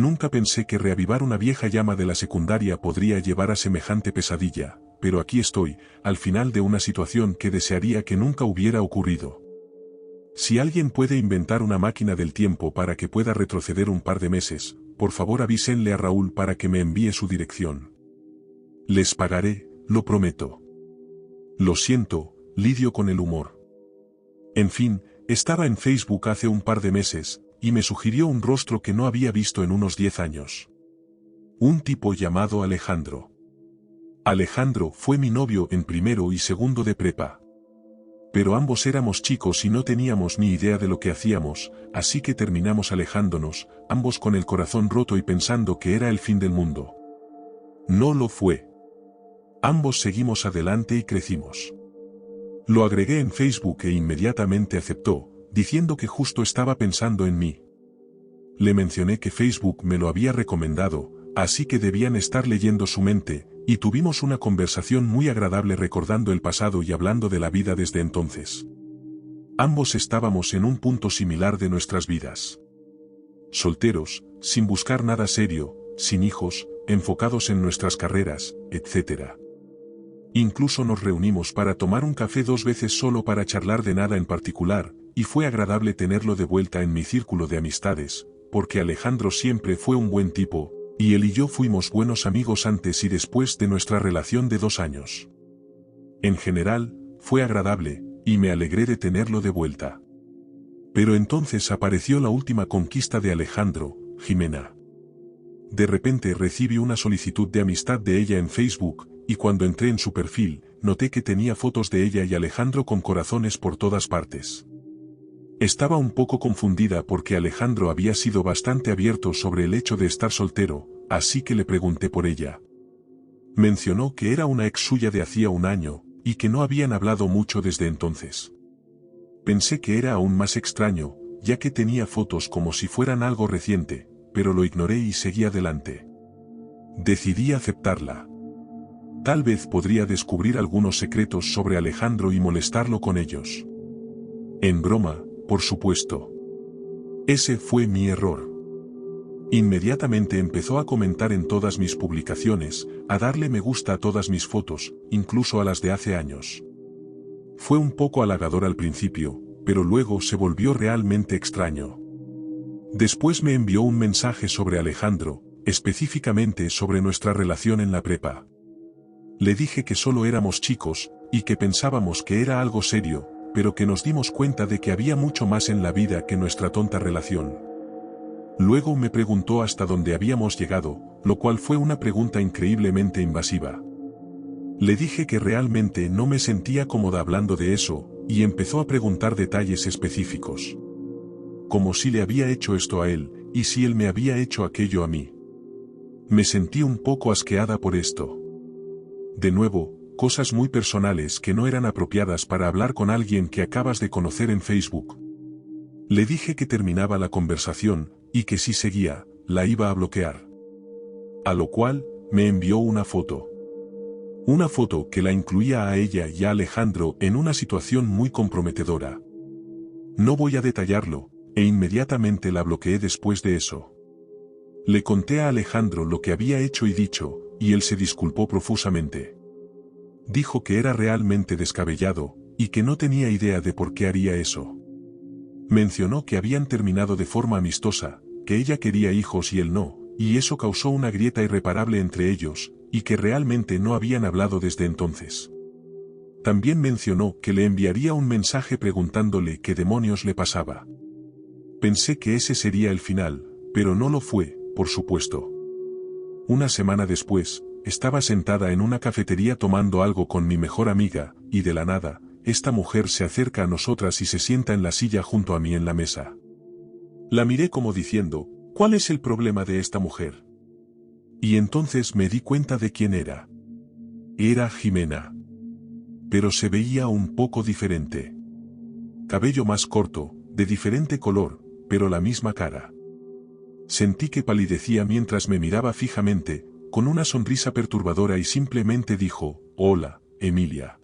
Nunca pensé que reavivar una vieja llama de la secundaria podría llevar a semejante pesadilla, pero aquí estoy, al final de una situación que desearía que nunca hubiera ocurrido. Si alguien puede inventar una máquina del tiempo para que pueda retroceder un par de meses, por favor avísenle a Raúl para que me envíe su dirección. Les pagaré, lo prometo. Lo siento, lidio con el humor. En fin, estaba en Facebook hace un par de meses, y me sugirió un rostro que no había visto en unos 10 años. Un tipo llamado Alejandro. Alejandro fue mi novio en primero y segundo de prepa. Pero ambos éramos chicos y no teníamos ni idea de lo que hacíamos, así que terminamos alejándonos, ambos con el corazón roto y pensando que era el fin del mundo. No lo fue. Ambos seguimos adelante y crecimos. Lo agregué en Facebook e inmediatamente aceptó, diciendo que justo estaba pensando en mí. Le mencioné que Facebook me lo había recomendado, así que debían estar leyendo su mente, y tuvimos una conversación muy agradable recordando el pasado y hablando de la vida desde entonces. Ambos estábamos en un punto similar de nuestras vidas. Solteros, sin buscar nada serio, sin hijos, enfocados en nuestras carreras, etc. Incluso nos reunimos para tomar un café 2 veces solo para charlar de nada en particular, y fue agradable tenerlo de vuelta en mi círculo de amistades, porque Alejandro siempre fue un buen tipo, y él y yo fuimos buenos amigos antes y después de nuestra relación de 2 años. En general, fue agradable, y me alegré de tenerlo de vuelta. Pero entonces apareció la última conquista de Alejandro, Jimena. De repente recibí una solicitud de amistad de ella en Facebook, y cuando entré en su perfil, noté que tenía fotos de ella y Alejandro con corazones por todas partes. Estaba un poco confundida porque Alejandro había sido bastante abierto sobre el hecho de estar soltero, así que le pregunté por ella. Mencionó que era una ex suya de hacía 1 año, y que no habían hablado mucho desde entonces. Pensé que era aún más extraño, ya que tenía fotos como si fueran algo reciente, pero lo ignoré y seguí adelante. Decidí aceptarla. Tal vez podría descubrir algunos secretos sobre Alejandro y molestarlo con ellos. En broma, por supuesto. Ese fue mi error. Inmediatamente empezó a comentar en todas mis publicaciones, a darle me gusta a todas mis fotos, incluso a las de hace años. Fue un poco halagador al principio, pero luego se volvió realmente extraño. Después me envió un mensaje sobre Alejandro, específicamente sobre nuestra relación en la prepa. Le dije que solo éramos chicos, y que pensábamos que era algo serio, pero que nos dimos cuenta de que había mucho más en la vida que nuestra tonta relación. Luego me preguntó hasta dónde habíamos llegado, lo cual fue una pregunta increíblemente invasiva. Le dije que realmente no me sentía cómoda hablando de eso, y empezó a preguntar detalles específicos. Como si le había hecho esto a él, y si él me había hecho aquello a mí. Me sentí un poco asqueada por esto. De nuevo, cosas muy personales que no eran apropiadas para hablar con alguien que acabas de conocer en Facebook. Le dije que terminaba la conversación, y que si seguía, la iba a bloquear. A lo cual, me envió una foto. Una foto que la incluía a ella y a Alejandro en una situación muy comprometedora. No voy a detallarlo, e inmediatamente la bloqueé después de eso. Le conté a Alejandro lo que había hecho y dicho, y él se disculpó profusamente. Dijo que era realmente descabellado, y que no tenía idea de por qué haría eso. Mencionó que habían terminado de forma amistosa, que ella quería hijos y él no, y eso causó una grieta irreparable entre ellos, y que realmente no habían hablado desde entonces. También mencionó que le enviaría un mensaje preguntándole qué demonios le pasaba. Pensé que ese sería el final, pero no lo fue, por supuesto. Una semana después, estaba sentada en una cafetería tomando algo con mi mejor amiga, y de la nada, esta mujer se acerca a nosotras y se sienta en la silla junto a mí en la mesa. La miré como diciendo, ¿cuál es el problema de esta mujer? Y entonces me di cuenta de quién era. Era Jimena. Pero se veía un poco diferente. Cabello más corto, de diferente color, pero la misma cara. Sentí que palidecía mientras me miraba fijamente, con una sonrisa perturbadora y simplemente dijo, «Hola, Emilia».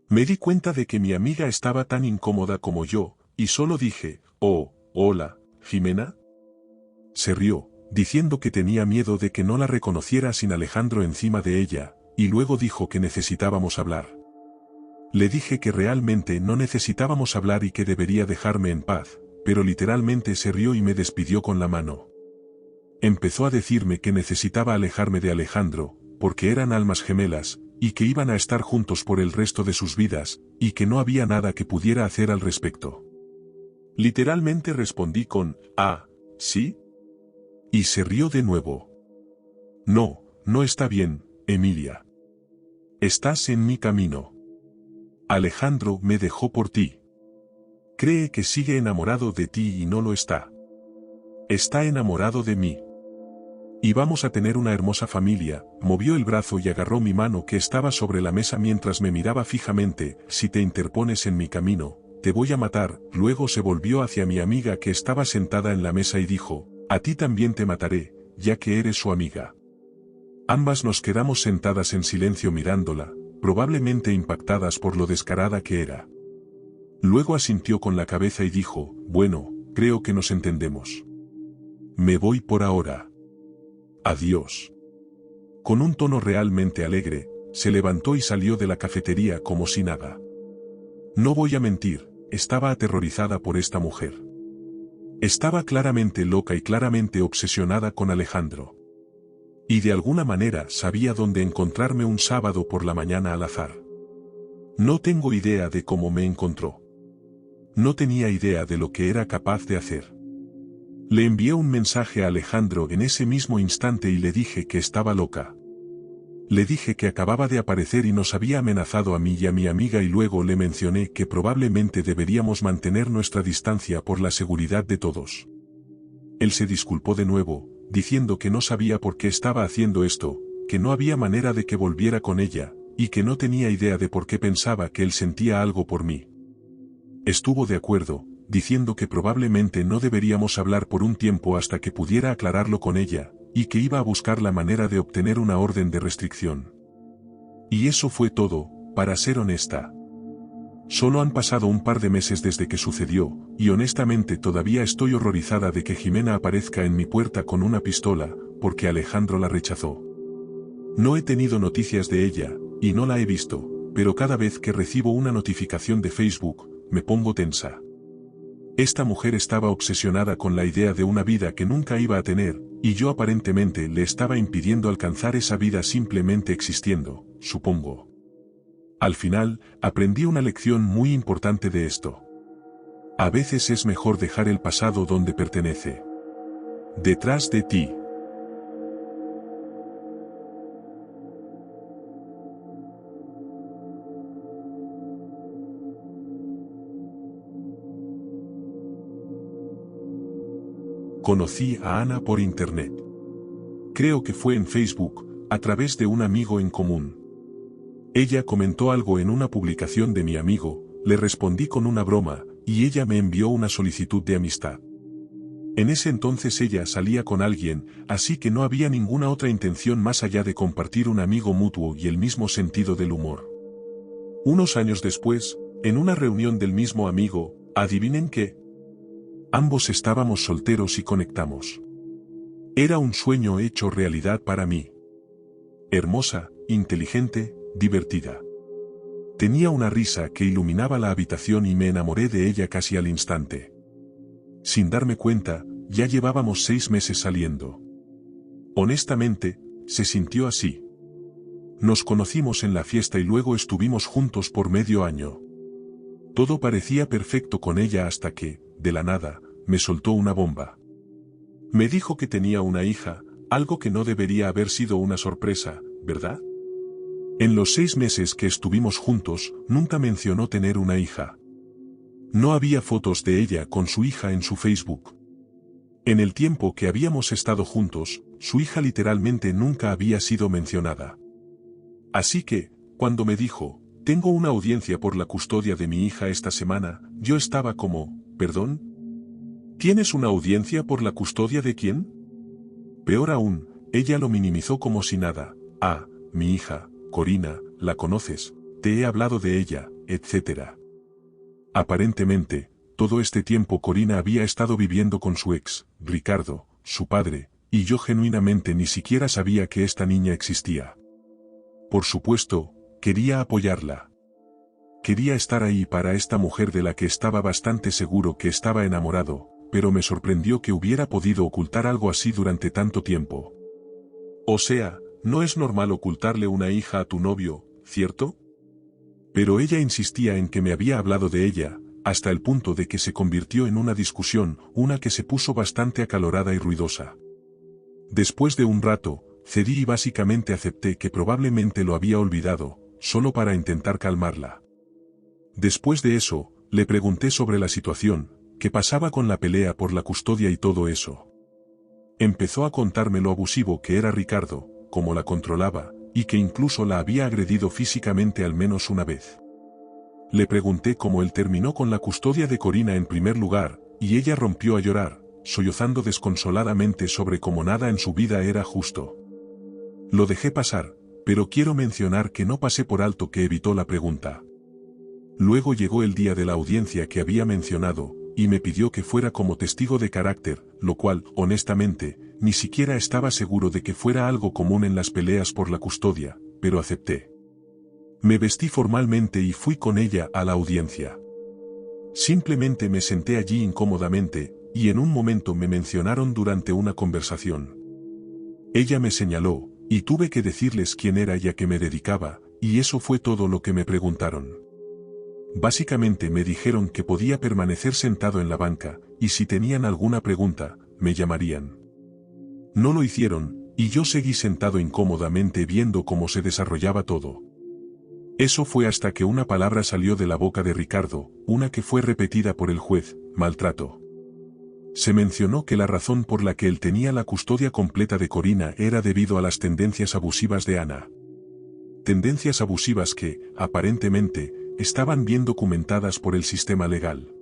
Me di cuenta de que mi amiga estaba tan incómoda como yo, y solo dije, «Oh, hola, Jimena». Se rió, diciendo que tenía miedo de que no la reconociera sin Alejandro encima de ella, y luego dijo que necesitábamos hablar. Le dije que realmente no necesitábamos hablar y que debería dejarme en paz, pero literalmente se rió y me despidió con la mano. Empezó a decirme que necesitaba alejarme de Alejandro, porque eran almas gemelas, y que iban a estar juntos por el resto de sus vidas, y que no había nada que pudiera hacer al respecto. Literalmente respondí con, «Ah, ¿sí?» Y se rió de nuevo. «No, no está bien, Emilia. Estás en mi camino. Alejandro me dejó por ti. Cree que sigue enamorado de ti y no lo está. Está enamorado de mí. Y vamos a tener una hermosa familia». Movió el brazo y agarró mi mano que estaba sobre la mesa mientras me miraba fijamente. «Si te interpones en mi camino, te voy a matar». Luego se volvió hacia mi amiga que estaba sentada en la mesa y dijo, «A ti también te mataré, ya que eres su amiga». Ambas nos quedamos sentadas en silencio mirándola, probablemente impactadas por lo descarada que era. Luego asintió con la cabeza y dijo, «Bueno, creo que nos entendemos. Me voy por ahora. Adiós». Con un tono realmente alegre, se levantó y salió de la cafetería como si nada. No voy a mentir, estaba aterrorizada por esta mujer. Estaba claramente loca y claramente obsesionada con Alejandro. Y de alguna manera sabía dónde encontrarme un sábado por la mañana al azar. No tengo idea de cómo me encontró. No tenía idea de lo que era capaz de hacer. Le envié un mensaje a Alejandro en ese mismo instante y le dije que estaba loca. Le dije que acababa de aparecer y nos había amenazado a mí y a mi amiga y luego le mencioné que probablemente deberíamos mantener nuestra distancia por la seguridad de todos. Él se disculpó de nuevo, diciendo que no sabía por qué estaba haciendo esto, que no había manera de que volviera con ella, y que no tenía idea de por qué pensaba que él sentía algo por mí. Estuvo de acuerdo, diciendo que probablemente no deberíamos hablar por un tiempo hasta que pudiera aclararlo con ella, y que iba a buscar la manera de obtener una orden de restricción. Y eso fue todo, para ser honesta. Solo han pasado un par de meses desde que sucedió, y honestamente todavía estoy horrorizada de que Jimena aparezca en mi puerta con una pistola, porque Alejandro la rechazó. No he tenido noticias de ella, y no la he visto, pero cada vez que recibo una notificación de Facebook, me pongo tensa. Esta mujer estaba obsesionada con la idea de una vida que nunca iba a tener, y yo aparentemente le estaba impidiendo alcanzar esa vida simplemente existiendo, supongo. Al final, aprendí una lección muy importante de esto. A veces es mejor dejar el pasado donde pertenece. Detrás de ti. Conocí a Ana por internet. Creo que fue en Facebook, a través de un amigo en común. Ella comentó algo en una publicación de mi amigo, le respondí con una broma, y ella me envió una solicitud de amistad. En ese entonces ella salía con alguien, así que no había ninguna otra intención más allá de compartir un amigo mutuo y el mismo sentido del humor. Unos años después, en una reunión del mismo amigo, ¿adivinen qué? Ambos estábamos solteros y conectamos. Era un sueño hecho realidad para mí. Hermosa, inteligente, divertida. Tenía una risa que iluminaba la habitación y me enamoré de ella casi al instante. Sin darme cuenta, ya llevábamos 6 meses saliendo. Honestamente, se sintió así. Nos conocimos en la fiesta y luego estuvimos juntos por medio año. Todo parecía perfecto con ella hasta que, de la nada, me soltó una bomba. Me dijo que tenía una hija, algo que no debería haber sido una sorpresa, ¿verdad? En los 6 meses que estuvimos juntos, nunca mencionó tener una hija. No había fotos de ella con su hija en su Facebook. En el tiempo que habíamos estado juntos, su hija literalmente nunca había sido mencionada. Así que, cuando me dijo, tengo una audiencia por la custodia de mi hija esta semana, yo estaba como, ¿perdón? ¿Tienes una audiencia por la custodia de quién? Peor aún, ella lo minimizó como si nada. Ah, mi hija, Corina, la conoces, te he hablado de ella, etc. Aparentemente, todo este tiempo Corina había estado viviendo con su ex, Ricardo, su padre, y yo genuinamente ni siquiera sabía que esta niña existía. Por supuesto, quería apoyarla. Quería estar ahí para esta mujer de la que estaba bastante seguro que estaba enamorado, pero me sorprendió que hubiera podido ocultar algo así durante tanto tiempo. O sea, no es normal ocultarle una hija a tu novio, ¿cierto? Pero ella insistía en que me había hablado de ella, hasta el punto de que se convirtió en una discusión, una que se puso bastante acalorada y ruidosa. Después de un rato, cedí y básicamente acepté que probablemente lo había olvidado, solo para intentar calmarla. Después de eso, le pregunté sobre la situación, qué pasaba con la pelea por la custodia y todo eso. Empezó a contarme lo abusivo que era Ricardo, cómo la controlaba, y que incluso la había agredido físicamente al menos una vez. Le pregunté cómo él terminó con la custodia de Corina en primer lugar, y ella rompió a llorar, sollozando desconsoladamente sobre cómo nada en su vida era justo. Lo dejé pasar, pero quiero mencionar que no pasé por alto que evitó la pregunta. Luego llegó el día de la audiencia que había mencionado, y me pidió que fuera como testigo de carácter, lo cual, honestamente, ni siquiera estaba seguro de que fuera algo común en las peleas por la custodia, pero acepté. Me vestí formalmente y fui con ella a la audiencia. Simplemente me senté allí incómodamente, y en un momento me mencionaron durante una conversación. Ella me señaló, y tuve que decirles quién era y a qué me dedicaba, y eso fue todo lo que me preguntaron. Básicamente me dijeron que podía permanecer sentado en la banca, y si tenían alguna pregunta, me llamarían. No lo hicieron, y yo seguí sentado incómodamente viendo cómo se desarrollaba todo. Eso fue hasta que una palabra salió de la boca de Ricardo, una que fue repetida por el juez: maltrato. Se mencionó que la razón por la que él tenía la custodia completa de Corina era debido a las tendencias abusivas de Ana. Tendencias abusivas que, aparentemente, estaban bien documentadas por el sistema legal.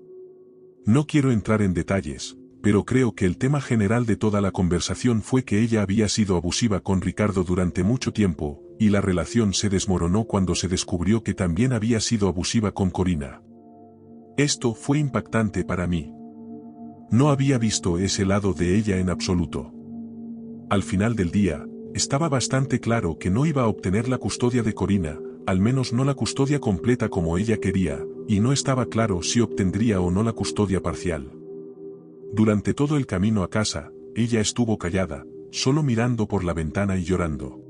No quiero entrar en detalles, pero creo que el tema general de toda la conversación fue que ella había sido abusiva con Ricardo durante mucho tiempo, y la relación se desmoronó cuando se descubrió que también había sido abusiva con Corina. Esto fue impactante para mí. No había visto ese lado de ella en absoluto. Al final del día, estaba bastante claro que no iba a obtener la custodia de Corina, al menos no la custodia completa como ella quería, y no estaba claro si obtendría o no la custodia parcial. Durante todo el camino a casa, ella estuvo callada, solo mirando por la ventana y llorando.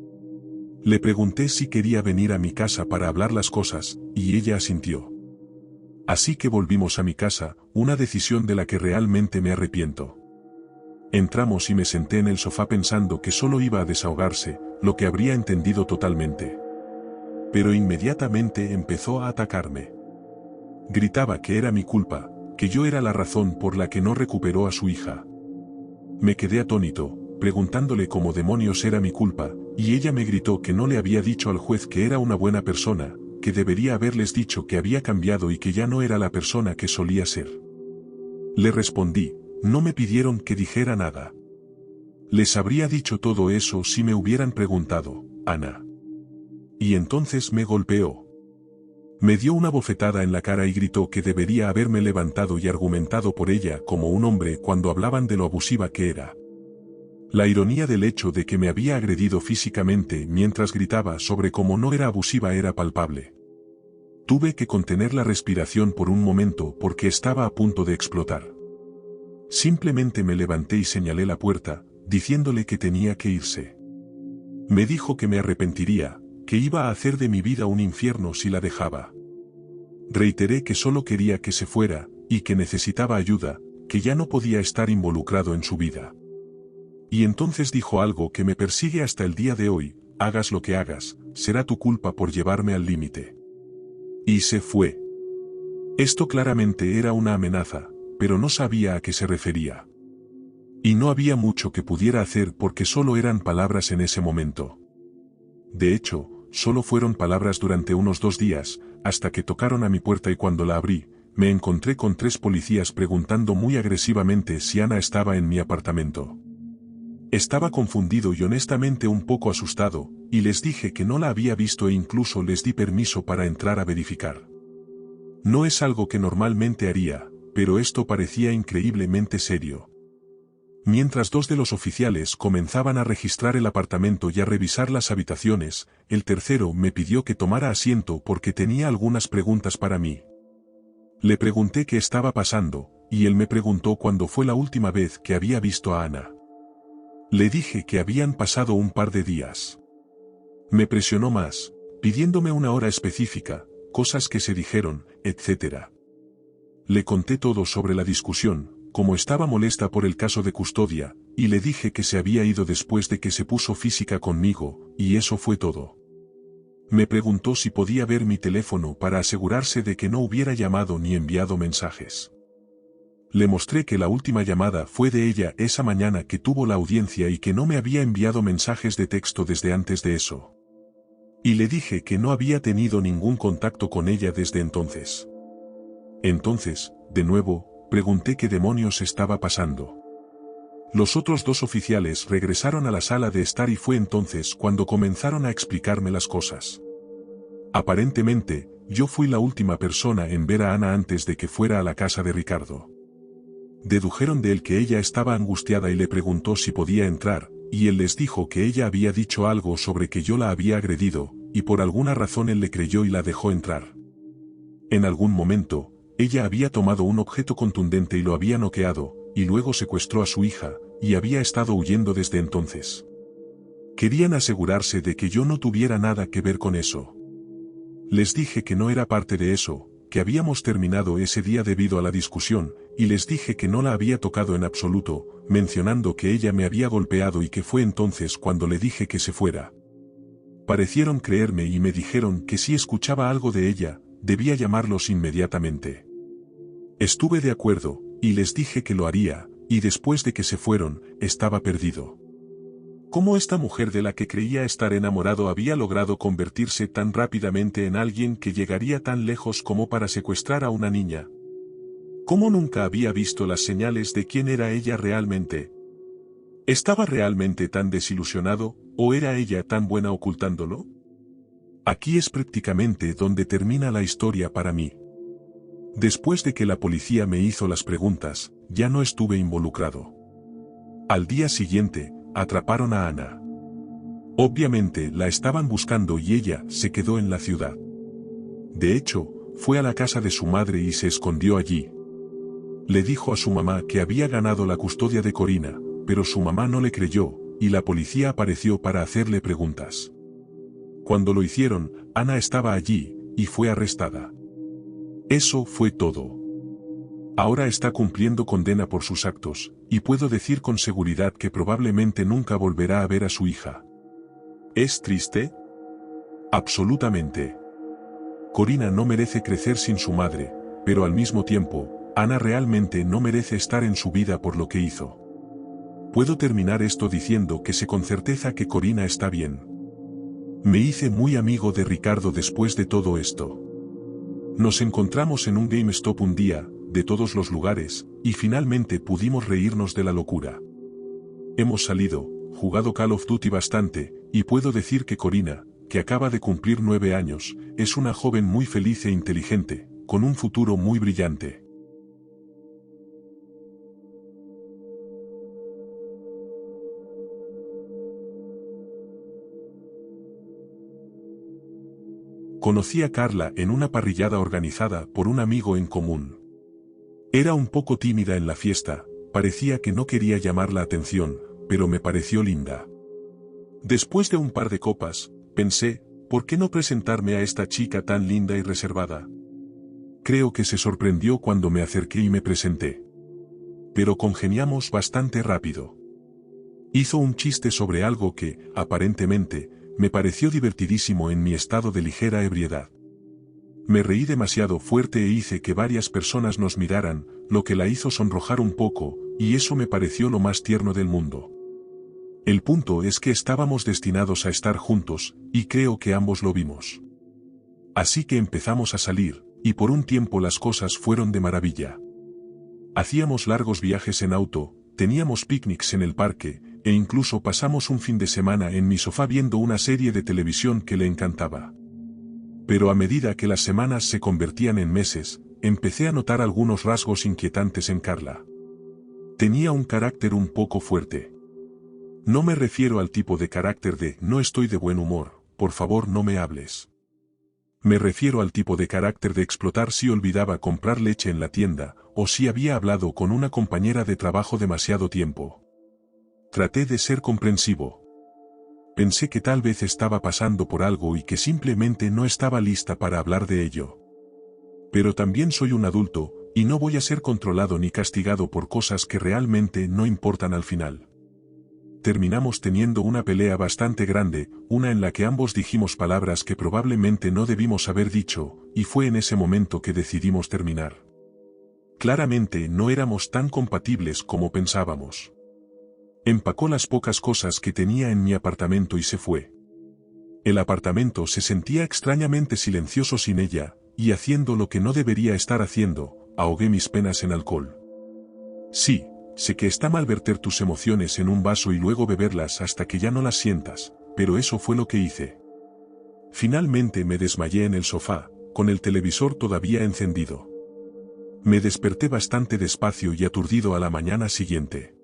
Le pregunté si quería venir a mi casa para hablar las cosas, y ella asintió. Así que volvimos a mi casa, una decisión de la que realmente me arrepiento. Entramos y me senté en el sofá pensando que solo iba a desahogarse, lo que habría entendido totalmente. Pero inmediatamente empezó a atacarme. Gritaba que era mi culpa, que yo era la razón por la que no recuperó a su hija. Me quedé atónito, preguntándole cómo demonios era mi culpa, y ella me gritó que no le había dicho al juez que era una buena persona, que debería haberles dicho que había cambiado y que ya no era la persona que solía ser. Le respondí: no me pidieron que dijera nada. Les habría dicho todo eso si me hubieran preguntado, Ana. Y entonces me golpeó. Me dio una bofetada en la cara y gritó que debería haberme levantado y argumentado por ella como un hombre cuando hablaban de lo abusiva que era. La ironía del hecho de que me había agredido físicamente mientras gritaba sobre cómo no era abusiva era palpable. Tuve que contener la respiración por un momento porque estaba a punto de explotar. Simplemente me levanté y señalé la puerta, diciéndole que tenía que irse. Me dijo que me arrepentiría, que iba a hacer de mi vida un infierno si la dejaba. Reiteré que solo quería que se fuera, y que necesitaba ayuda, que ya no podía estar involucrado en su vida. Y entonces dijo algo que me persigue hasta el día de hoy: hagas lo que hagas, será tu culpa por llevarme al límite. Y se fue. Esto claramente era una amenaza, pero no sabía a qué se refería. Y no había mucho que pudiera hacer porque solo eran palabras en ese momento. De hecho, solo fueron palabras durante unos 2 días, hasta que tocaron a mi puerta y cuando la abrí, me encontré con 3 policías preguntando muy agresivamente si Ana estaba en mi apartamento. Estaba confundido y honestamente un poco asustado, y les dije que no la había visto e incluso les di permiso para entrar a verificar. No es algo que normalmente haría, pero esto parecía increíblemente serio. Mientras dos de los oficiales comenzaban a registrar el apartamento y a revisar las habitaciones, el tercero me pidió que tomara asiento porque tenía algunas preguntas para mí. Le pregunté qué estaba pasando, y él me preguntó cuándo fue la última vez que había visto a Ana. Le dije que habían pasado un par de días. Me presionó más, pidiéndome una hora específica, cosas que se dijeron, etc. Le conté todo sobre la discusión, como estaba molesta por el caso de custodia, y le dije que se había ido después de que se puso física conmigo, y eso fue todo. Me preguntó si podía ver mi teléfono para asegurarse de que no hubiera llamado ni enviado mensajes. Le mostré que la última llamada fue de ella esa mañana que tuvo la audiencia y que no me había enviado mensajes de texto desde antes de eso. Y le dije que no había tenido ningún contacto con ella desde entonces. Entonces, de nuevo, pregunté qué demonios estaba pasando. Los otros dos oficiales regresaron a la sala de estar y fue entonces cuando comenzaron a explicarme las cosas. Aparentemente, yo fui la última persona en ver a Ana antes de que fuera a la casa de Ricardo. Dedujeron de él que ella estaba angustiada y le preguntó si podía entrar, y él les dijo que ella había dicho algo sobre que yo la había agredido, y por alguna razón él le creyó y la dejó entrar. En algún momento, ella había tomado un objeto contundente y lo había noqueado, y luego secuestró a su hija, y había estado huyendo desde entonces. Querían asegurarse de que yo no tuviera nada que ver con eso. Les dije que no era parte de eso, que habíamos terminado ese día debido a la discusión, y les dije que no la había tocado en absoluto, mencionando que ella me había golpeado y que fue entonces cuando le dije que se fuera. Parecieron creerme y me dijeron que si escuchaba algo de ella, debía llamarlos inmediatamente. Estuve de acuerdo, y les dije que lo haría, y después de que se fueron, estaba perdido. ¿Cómo esta mujer de la que creía estar enamorado había logrado convertirse tan rápidamente en alguien que llegaría tan lejos como para secuestrar a una niña? ¿Cómo nunca había visto las señales de quién era ella realmente? ¿Estaba realmente tan desilusionado, o era ella tan buena ocultándolo? Aquí es prácticamente donde termina la historia para mí. Después de que la policía me hizo las preguntas, ya no estuve involucrado. Al día siguiente, atraparon a Ana. Obviamente la estaban buscando y ella se quedó en la ciudad. De hecho, fue a la casa de su madre y se escondió allí. Le dijo a su mamá que había ganado la custodia de Corina, pero su mamá no le creyó, y la policía apareció para hacerle preguntas. Cuando lo hicieron, Ana estaba allí, y fue arrestada. Eso fue todo. Ahora está cumpliendo condena por sus actos, y puedo decir con seguridad que probablemente nunca volverá a ver a su hija. ¿Es triste? Absolutamente. Corina no merece crecer sin su madre, pero al mismo tiempo, Ana realmente no merece estar en su vida por lo que hizo. Puedo terminar esto diciendo que sé con certeza que Corina está bien. Me hice muy amigo de Ricardo después de todo esto. Nos encontramos en un GameStop un día, de todos los lugares, y finalmente pudimos reírnos de la locura. Hemos salido, jugado Call of Duty bastante, y puedo decir que Corina, que acaba de cumplir 9 años, es una joven muy feliz e inteligente, con un futuro muy brillante. Conocí a Carla en una parrillada organizada por un amigo en común. Era un poco tímida en la fiesta, parecía que no quería llamar la atención, pero me pareció linda. Después de un par de copas, pensé, ¿por qué no presentarme a esta chica tan linda y reservada? Creo que se sorprendió cuando me acerqué y me presenté. Pero congeniamos bastante rápido. Hizo un chiste sobre algo que, aparentemente, me pareció divertidísimo en mi estado de ligera ebriedad. Me reí demasiado fuerte e hice que varias personas nos miraran, lo que la hizo sonrojar un poco, y eso me pareció lo más tierno del mundo. El punto es que estábamos destinados a estar juntos, y creo que ambos lo vimos. Así que empezamos a salir, y por un tiempo las cosas fueron de maravilla. Hacíamos largos viajes en auto, teníamos picnics en el parque, e incluso pasamos un fin de semana en mi sofá viendo una serie de televisión que le encantaba. Pero a medida que las semanas se convertían en meses, empecé a notar algunos rasgos inquietantes en Carla. Tenía un carácter un poco fuerte. No me refiero al tipo de carácter de no estoy de buen humor, por favor no me hables. Me refiero al tipo de carácter de explotar si olvidaba comprar leche en la tienda, o si había hablado con una compañera de trabajo demasiado tiempo. Traté de ser comprensivo. Pensé que tal vez estaba pasando por algo y que simplemente no estaba lista para hablar de ello. Pero también soy un adulto, y no voy a ser controlado ni castigado por cosas que realmente no importan al final. Terminamos teniendo una pelea bastante grande, una en la que ambos dijimos palabras que probablemente no debimos haber dicho, y fue en ese momento que decidimos terminar. Claramente no éramos tan compatibles como pensábamos. Empacó las pocas cosas que tenía en mi apartamento y se fue. El apartamento se sentía extrañamente silencioso sin ella, y haciendo lo que no debería estar haciendo, ahogué mis penas en alcohol. Sí, sé que está mal verter tus emociones en un vaso y luego beberlas hasta que ya no las sientas, pero eso fue lo que hice. Finalmente me desmayé en el sofá, con el televisor todavía encendido. Me desperté bastante despacio y aturdido a la mañana siguiente.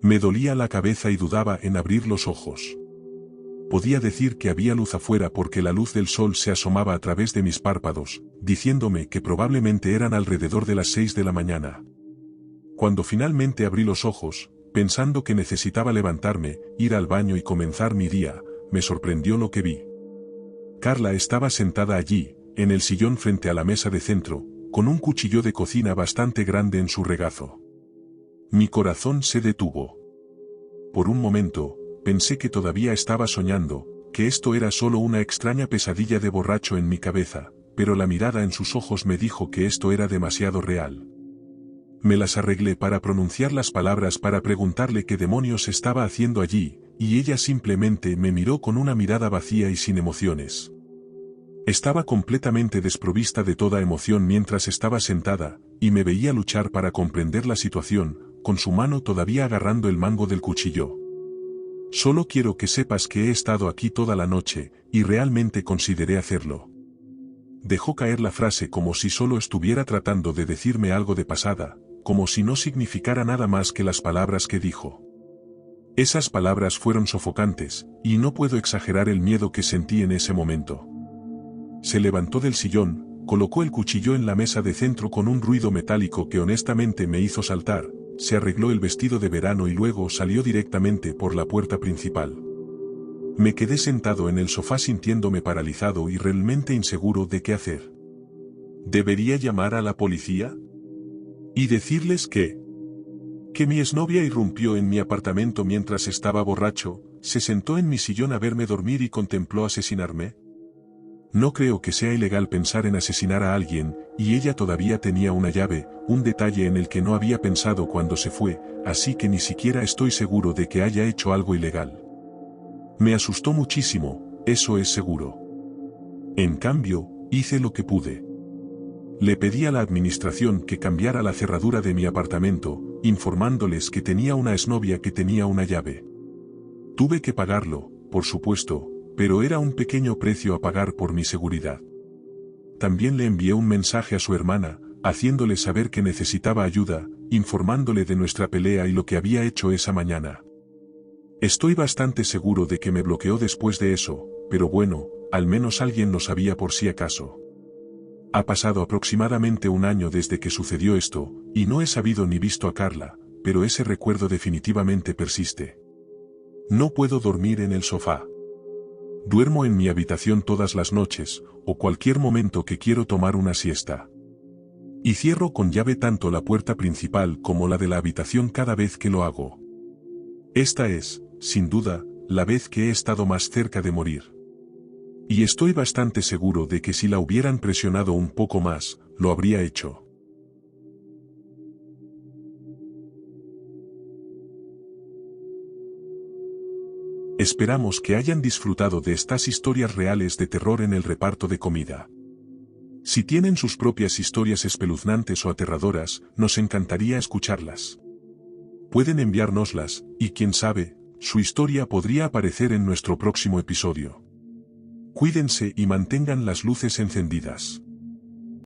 Me dolía la cabeza y dudaba en abrir los ojos. Podía decir que había luz afuera porque la luz del sol se asomaba a través de mis párpados, diciéndome que probablemente eran alrededor de las 6 de la mañana. Cuando finalmente abrí los ojos, pensando que necesitaba levantarme, ir al baño y comenzar mi día, me sorprendió lo que vi. Carla estaba sentada allí, en el sillón frente a la mesa de centro, con un cuchillo de cocina bastante grande en su regazo. Mi corazón se detuvo. Por un momento, pensé que todavía estaba soñando, que esto era solo una extraña pesadilla de borracho en mi cabeza, pero la mirada en sus ojos me dijo que esto era demasiado real. Me las arreglé para pronunciar las palabras para preguntarle qué demonios estaba haciendo allí, y ella simplemente me miró con una mirada vacía y sin emociones. Estaba completamente desprovista de toda emoción mientras estaba sentada, y me veía luchar para comprender la situación, con su mano todavía agarrando el mango del cuchillo. Solo quiero que sepas que he estado aquí toda la noche, y realmente consideré hacerlo. Dejó caer la frase como si solo estuviera tratando de decirme algo de pasada, como si no significara nada más que las palabras que dijo. Esas palabras fueron sofocantes, y no puedo exagerar el miedo que sentí en ese momento. Se levantó del sillón, colocó el cuchillo en la mesa de centro con un ruido metálico que honestamente me hizo saltar, se arregló el vestido de verano y luego salió directamente por la puerta principal. Me quedé sentado en el sofá sintiéndome paralizado y realmente inseguro de qué hacer. ¿Debería llamar a la policía? ¿Y decirles que mi exnovia irrumpió en mi apartamento mientras estaba borracho, se sentó en mi sillón a verme dormir y contempló asesinarme? No creo que sea ilegal pensar en asesinar a alguien, y ella todavía tenía una llave, un detalle en el que no había pensado cuando se fue, así que ni siquiera estoy seguro de que haya hecho algo ilegal. Me asustó muchísimo, eso es seguro. En cambio, hice lo que pude. Le pedí a la administración que cambiara la cerradura de mi apartamento, informándoles que tenía una exnovia que tenía una llave. Tuve que pagarlo, por supuesto, pero era un pequeño precio a pagar por mi seguridad. También le envié un mensaje a su hermana, haciéndole saber que necesitaba ayuda, informándole de nuestra pelea y lo que había hecho esa mañana. Estoy bastante seguro de que me bloqueó después de eso, pero bueno, al menos alguien lo sabía por si acaso. Ha pasado aproximadamente un año desde que sucedió esto, y no he sabido ni visto a Carla, pero ese recuerdo definitivamente persiste. No puedo dormir en el sofá. Duermo en mi habitación todas las noches, o cualquier momento que quiero tomar una siesta. Y cierro con llave tanto la puerta principal como la de la habitación cada vez que lo hago. Esta es, sin duda, la vez que he estado más cerca de morir. Y estoy bastante seguro de que si la hubieran presionado un poco más, lo habría hecho. Esperamos que hayan disfrutado de estas historias reales de terror en el reparto de comida. Si tienen sus propias historias espeluznantes o aterradoras, nos encantaría escucharlas. Pueden enviárnoslas, y quién sabe, su historia podría aparecer en nuestro próximo episodio. Cuídense y mantengan las luces encendidas.